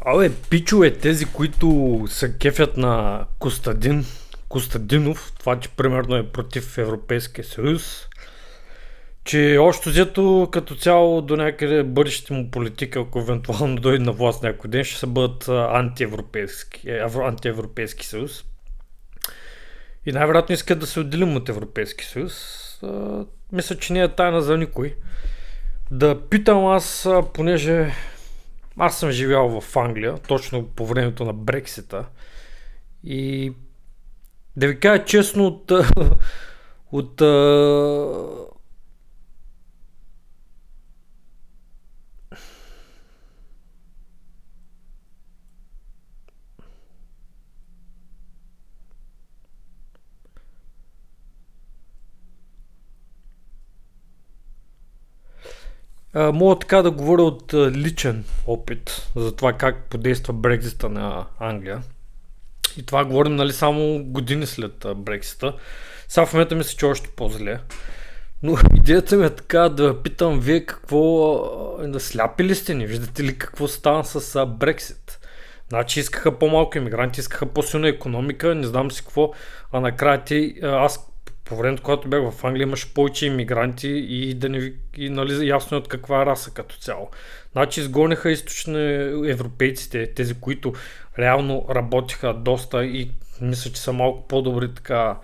Абе, пичове, тези, които се кефят на Костадинов, това, че примерно е против Европейския съюз, че още взето като цяло до някъде бъдещата му политика, ако евентуално дойде на власт някой ден, ще се бъдат антиевропейски съюз. И най-вероятно искат да се отделим от Европейски съюз. Мисля, че не е тайна за никой. Да питам аз, понеже аз съм живял в Англия, точно по времето на Брексита. И да ви кажа честно, от мога така да говоря от личен опит за това как подейства Брекзита на Англия. И това говорим, нали, само години след Брексита. Сега в момента мисля, че още по-зле. Но идеята ми е така да питам вие да сляпи ли сте ни? Виждате ли какво стана с Брексит? Значи искаха по-малко иммигранти, искаха по-силна икономика, не знам си какво, а накрая аз по времето, когато бях в Англия, имаше повече иммигранти нали, ясно е от каква раса като цяло. Значи изгониха източни европейците, тези, които реално работиха доста и мисля, че са малко по-добри така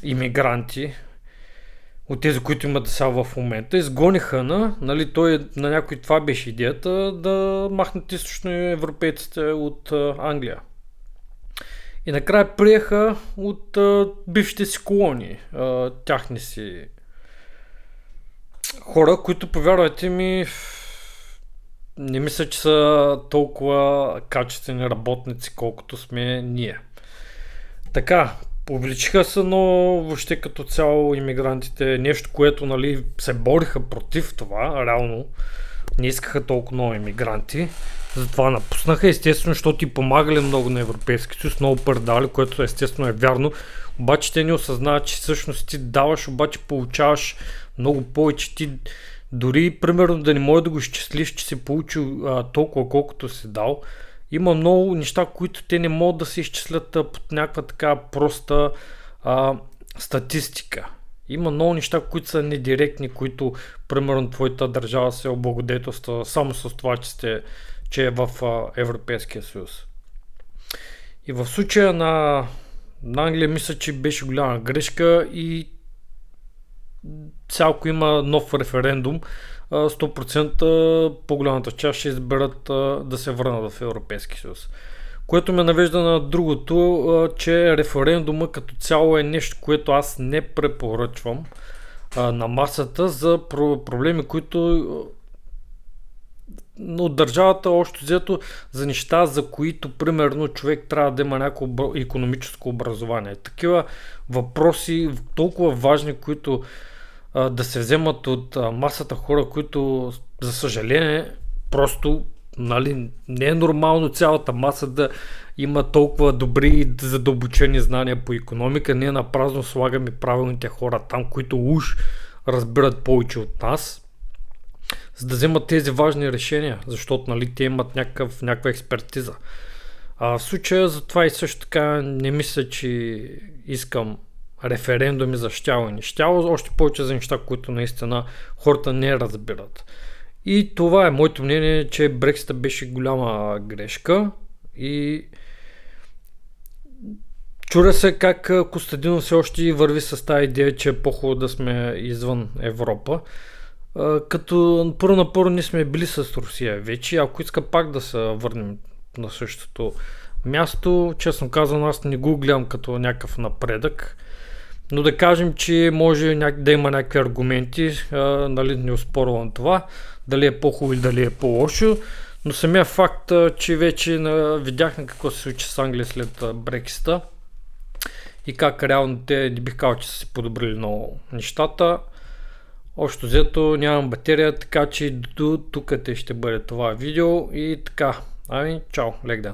иммигранти от тези, които имат сега в момента. Изгониха нали, на някой това беше идеята, да махнат източно европейците от Англия. И накрая приеха от бившите си колонии, тяхни си хора, които, повярвайте ми, не мисля, че са толкова качествени работници, колкото сме ние. Така, увеличиха се, но въобще като цяло иммигрантите, нещо, което, нали, се бориха против това, реално не искаха толкова много иммигранти, затова напуснаха, естествено, защото и помагали много на Европейски съюз, много предали, което естествено е вярно, обаче те не осъзнават, че всъщност ти даваш, обаче получаваш много повече. Ти дори, примерно, да не можеш да го изчислиш, че си получил толкова, колкото си дал. Има много неща, които те не могат да се изчислят под някаква така проста статистика. Има много неща, които са недиректни, които, примерно, твоята държава се облагодетелства само с това, че е в Европейския съюз. И в случая на Англия мисля, че беше голяма грешка и ако има нов референдум, 100% по-голямата част ще изберат да се върнат в Европейски съюз. Което ме навежда на другото, че референдума като цяло е нещо, което аз не препоръчвам на масата за проблеми, които от държавата още взето за неща, за които примерно човек трябва да има някакво икономическо образование. Такива въпроси толкова важни, които да се вземат от масата хора, които за съжаление просто, нали, не е нормално цялата маса да има толкова добри и задълбочени знания по икономика. Ние напразно слагаме правилните хора там, които уж разбират повече от нас, за да вземат тези важни решения, защото, нали, те имат някаква експертиза. В случая затова и също така не мисля, че искам референдуми за щяло и нещяло, още повече за неща, които наистина хората не разбират. И това е моето мнение, че Брексита беше голяма грешка и чудя се как Костадинов все още върви с тази идея, че е по-хубаво да сме извън Европа. Като първо ние сме били с Русия вече, ако иска пак да се върнем на същото място, честно казвам, аз не го гледам като някакъв напредък, но да кажем, че може да има някакви аргументи, нали, не оспорвам това, дали е по-хубаво или дали е по-лошо, но самия факт, че вече видяхме какво се случи с Англия след Брексита и как реално те не бих казал, че са си подобрили много нещата. Общо взето нямам батерия, така че до тук ще бъде това видео и така. Ами, чао, лек ден!